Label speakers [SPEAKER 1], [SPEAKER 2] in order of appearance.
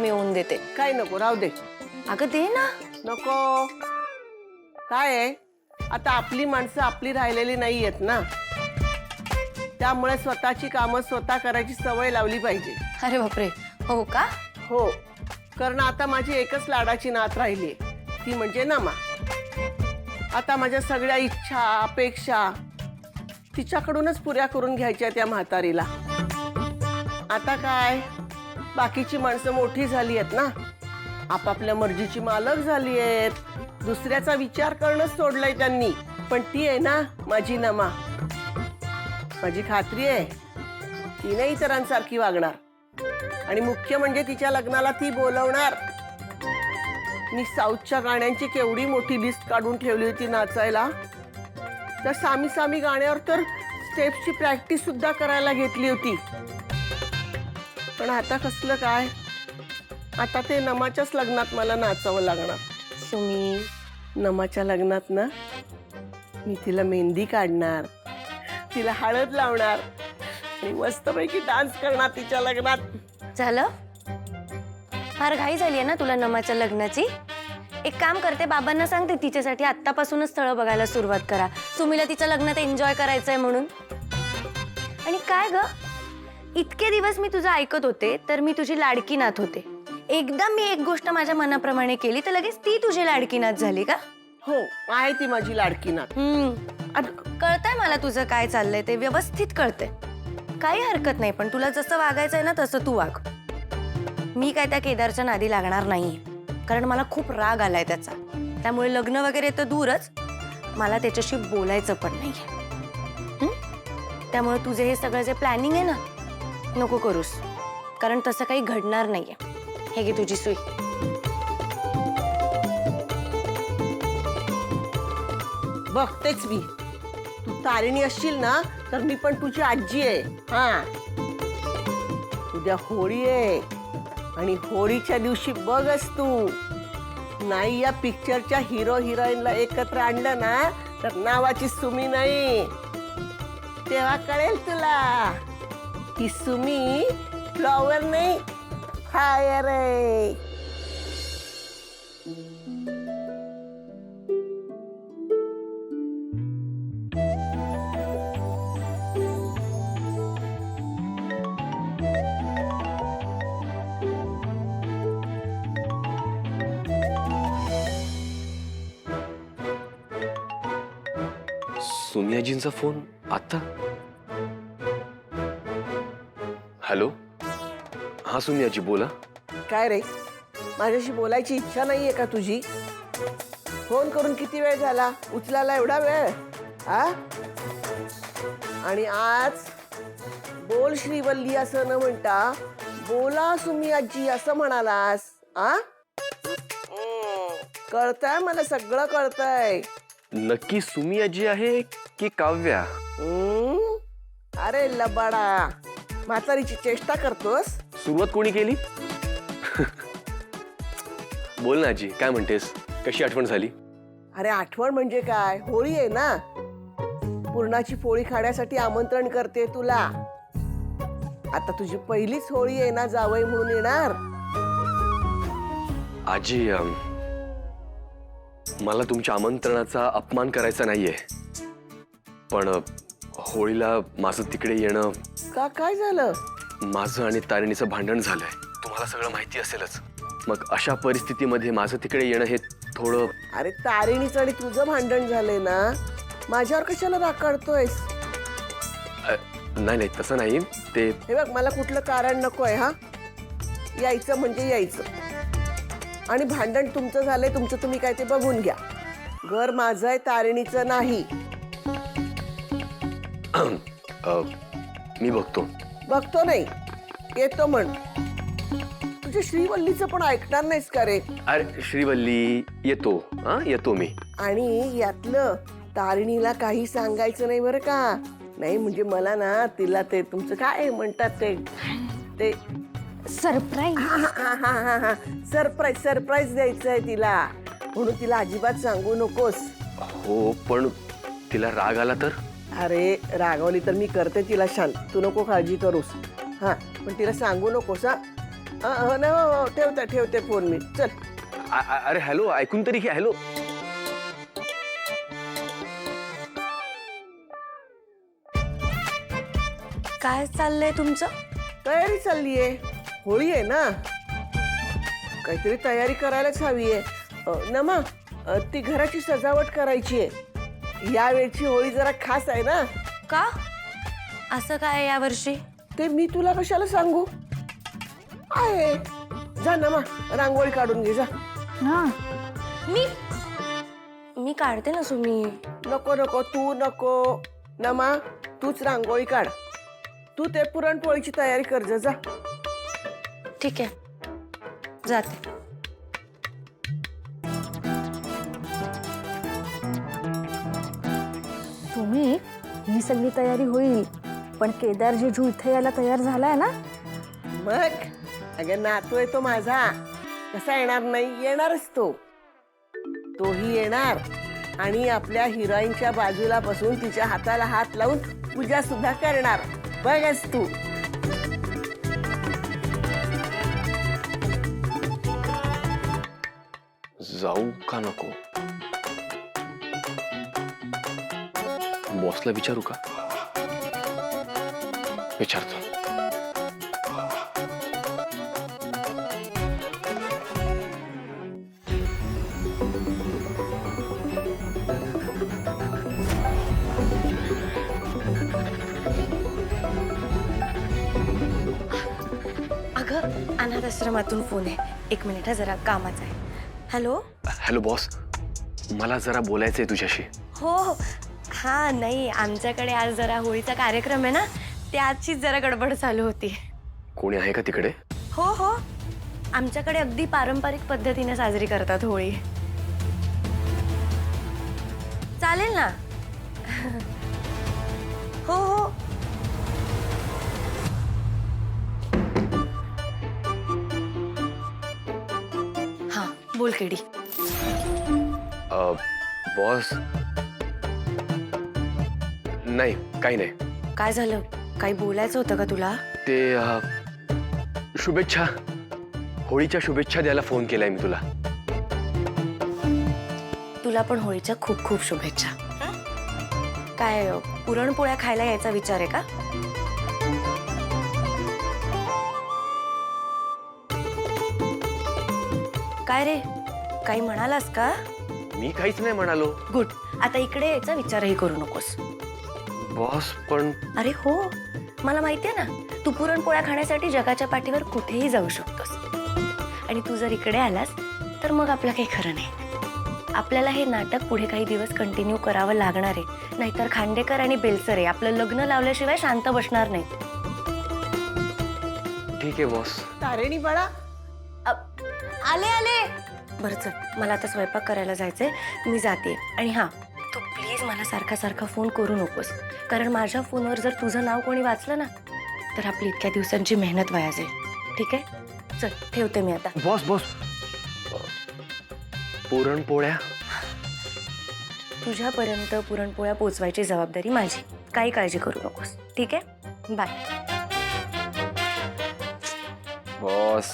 [SPEAKER 1] मी होऊन देते.
[SPEAKER 2] काय नको, राहू दे.
[SPEAKER 1] अगं दे ना.
[SPEAKER 2] नको. काय आहे, आता आपली माणसं आपली राहिलेली नाही आहेत ना, त्यामुळे स्वतःची कामं स्वतः करायची सवय लावली पाहिजे.
[SPEAKER 1] अरे बापरे, हो का?
[SPEAKER 2] हो, कारण आता माझी एकच लाडाची नात राहिली, ती म्हणजे नमा. आता माझ्या सगळ्या इच्छा अपेक्षा तिच्याकडूनच पुऱ्या करून घ्यायच्या त्या म्हातारीला. आता काय, बाकीची माणसं मोठी झाली आहेत ना, आपापल्या मर्जीची मालक झाली आहेत, दुसऱ्याचा विचार करणं सोडलंय त्यांनी. पण ती आहे ना माझी नमा, माझी खात्री आहे ती नाही इतरांसारखी वागणार. आणि मुख्य म्हणजे तिच्या लग्नाला ती बोलवणार. मी साऊथच्या गाण्यांची केवढी मोठी लिस्ट काढून ठेवली होती नाचायला. त्या सामी सामी गाण्यावर तर स्टेप्सची प्रॅक्टिस सुद्धा करायला घेतली होती. पण आता कसलं काय, आता ते नमाच्याच लग्नात मला नाचावं लागणार.
[SPEAKER 1] सुमी,
[SPEAKER 2] नमाच्या लग्नात ना मी तिला मेहंदी काढणार, तिला हळद लावणार आणि मस्तपैकी डान्स करणार तिच्या लग्नात.
[SPEAKER 1] झालं? फार घाई झाली आहे ना तुला नमाच्या लग्नाची? एक काम करते, बाबांना सांगते तिच्यासाठी आत्तापासूनच स्थळं बघायला सुरुवात करा. सुमीला तिच्या लग्नात एन्जॉय करायचंय म्हणून. आणि काय ग, इतके दिवस मी तुझं ऐकत होते तर मी तुझी लाडकी नात होते. एकदा मी एक गोष्ट माझ्या मनाप्रमाणे केली तर लगेच ती तुझी लाडकी नात झाली का?
[SPEAKER 2] हो, आहे ती माझी लाडकी नात.
[SPEAKER 1] कळतंय मला तुझं काय चाललंय ते, व्यवस्थित कळतंय. काही हरकत नाही, पण तुला जसं वागायचंय ना तसं तू वाग. मी काय त्या केदारच्या नादी लागणार नाहीये, कारण मला खूप राग आलाय त्याचा. त्यामुळे लग्न वगैरे तर दूरच, मला त्याच्याशी बोलायचं पण नाहीये. त्यामुळे तुझे हे सगळं जे प्लॅनिंग आहे ना, नको करूस, कारण तसं काही घडणार नाहीये. हे घे तुझी सुई.
[SPEAKER 2] बघतेच मी, तू तारिणी असशील ना तर मी पण तुझी आजी आहे. हा, उद्या होळी आहे आणि होळीच्या दिवशी बघच तू नाही या पिक्चरच्या हिरो हिरोईनला एकत्र आणलं ना तर नावाची सुमी नाही. तेव्हा कळेल तुला की सुमी फ्लॉवर नाही, फायर आहे.
[SPEAKER 3] सोनियाजींचा फोन आता. हॅलो, हा सोनियाजी बोला.
[SPEAKER 2] काय रे, माझ्याशी बोलायची इच्छा नाहीये का तुझी? फोन करून किती वेळ झाला, उचलायला एवढा वेळ? हा, आणि आज बोल श्रीवल्ली असं न म्हणता बोला सुमी आजी असं म्हणालास. आ, कळतंय मला, सगळं कळतंय.
[SPEAKER 3] नक्की सुमी आजी आहे की काव्या?
[SPEAKER 2] अरे लबाडा, म्हातारीची चेष्टा करतोस?
[SPEAKER 3] सुरुवात कोणी केली? बोल ना आजी, काय म्हणतेस? कशी आठवण झाली?
[SPEAKER 2] अरे आठवण म्हणजे काय, होळी आहे ना, पुरणाची पोळी खाण्यासाठी आमंत्रण करते तुला. आता तुझी पहिलीच होळी आहे ना, जावई म्हणून येणार.
[SPEAKER 3] आजी, मला तुमच्या आमंत्रणाचा अपमान करायचा नाहीये, पण होळीला माझं तिकडे येणं.
[SPEAKER 2] का, काय झालं?
[SPEAKER 3] माझं आणि तारिणीचं भांडण झालंय, तुम्हाला सगळं माहिती असेलच. मग अशा परिस्थितीमध्ये माझं तिकडे येणं हे थोडं.
[SPEAKER 2] अरे तारिणीचं आणि तुझं भांडण झालंय ना, माझ्यावर कशाला राग काढतोयस?
[SPEAKER 3] नाही नाही, तसं नाही. ते
[SPEAKER 2] हे बघ, मला कुठलं कारण नकोय. हा, यायचं म्हणजे यायचं, आणि भांडण तुमचं झालंय, तुमचं तुम्ही काय ते बघून घ्या. घर माझं आहे, तारिणीचं नाही.
[SPEAKER 3] मी बघतो.
[SPEAKER 2] बघतो नाही, येतो म्हण. तुझ्या श्रीवल्लीचं पण ऐकणार नाहीस का रे?
[SPEAKER 3] अरे श्रीवल्ली, येतो. हा, येतो मी.
[SPEAKER 2] आणि यातलं तारिणीला काही सांगायचं नाही बरं का. नाही म्हणजे मला ना तिला ते तुमचं काय म्हणतात ते
[SPEAKER 1] सरप्राईज.
[SPEAKER 2] सरप्राईज द्यायचंय तिला, म्हणून तिला अजिबात सांगू नकोस.
[SPEAKER 3] हो, पण तिला राग आला तर?
[SPEAKER 2] अरे रागवली तर मी करते तिला शांत, तू नको काळजी करूस. हा, पण तिला सांगू नकोस. हा, ठेवते फोन मी. चल.
[SPEAKER 3] अरे हॅलो, ऐकून तरी घे. हॅलो.
[SPEAKER 1] काय चाललंय तुमचं?
[SPEAKER 2] तयारी चाललीये. होळी आहे ना, काहीतरी तयारी करायलाच हवी आहे. नमा, ती घराची सजावट करायची आहे. या वेळची होळी जरा खास आहे ना.
[SPEAKER 1] का असं काय यावर्षी?
[SPEAKER 2] ते मी तुला कशाला सांगू. आहे. जा नमा, रांगोळी काढून घे जा.
[SPEAKER 1] मी काढते ना सुमी.
[SPEAKER 2] नको नको, तू नको. नमा, तूच रांगोळी काढ. तू ते पुरणपोळीची तयारी कर जा.
[SPEAKER 1] ठीक आहे, जाते.
[SPEAKER 4] तुम्ही ही सगळी तयारी होईल, पण केदार जेजू इथे यायला तयार झालाय ना?
[SPEAKER 2] मग अगं नातू आहे तो माझा, कसा येणार नाही. येणारच तो. तोही येणार आणि आपल्या हिरोईनच्या बाजूला बसून तिच्या हाताला हात लावून पूजा सुद्धा करणार. बघच तू.
[SPEAKER 3] जाऊ का नको? बॉसला विचारू का? विचारतो.
[SPEAKER 1] अगं, अनाथ आश्रमातून फोन आहे. एक मिनिट हा, जरा कामाचा आहे. हॅलो.
[SPEAKER 3] हॅलो बॉस, मला जरा बोलायचंय तुझ्याशी.
[SPEAKER 1] हो हो. हा नाही, आमच्याकडे आज जरा होळीचा कार्यक्रम आहे ना, त्याचीच जरा गडबड चालू होती.
[SPEAKER 3] कोणी आहे का तिकडे?
[SPEAKER 1] हो हो, आमच्याकडे अगदी पारंपरिक पद्धतीने साजरी करतात होळी. चालेल ना? हो हो. हा बोल केडी.
[SPEAKER 3] बॉस, नाही काही नाही.
[SPEAKER 1] काय झालं? काही बोलायचं होतं का तुला?
[SPEAKER 3] ते शुभेच्छा, होळीच्या शुभेच्छा द्यायला फोन केलाय मी तुला.
[SPEAKER 1] तुला पण होळीच्या खूप खूप शुभेच्छा. काय पुरणपोळ्या खायला यायचा विचार आहे का? काय रे, काही म्हणालास का?
[SPEAKER 3] मी काहीच नाही म्हणालो.
[SPEAKER 1] गुड. आता इकडे यायचा विचारही करू नकोस.
[SPEAKER 3] बॉस पण
[SPEAKER 1] अरे हो, मला माहितीये ना, तू पुरणपोळ्या खाण्यासाठी जगाच्या पाठीवर कुठेही जाऊ शकतोस. आणि तू जर इकडे आलास तर मग आपलं काही खरं नाही. आपल्याला हे नाटक पुढे काही दिवस कंटिन्यू करावं लागणार आहे, नाहीतर खांडेकर आणि बेलसरे आपलं लग्न लावल्याशिवाय शांत बसणार नाही.
[SPEAKER 3] ठीक आहे बॉस.
[SPEAKER 2] तारेणी बाळा,
[SPEAKER 1] आले आले. बरं चल, मला आता स्वयंपाक करायला जायचंय. मी जाते. आणि हा, तू प्लीज मला सारखा सारखा फोन करू नकोस, कारण माझ्या फोनवर जर तुझं नाव कोणी वाचलं ना, तर आपली इतक्या दिवसांची मेहनत वाया जाईल. ठीक आहे? चल ठेवते मी आता.
[SPEAKER 3] बॉस बॉस, पुरणपोळ्या
[SPEAKER 1] तुझ्यापर्यंत पुरणपोळ्या पोचवायची जबाबदारी माझी. काही काळजी करू नकोस. ठीक आहे? बाय.
[SPEAKER 3] बॉस.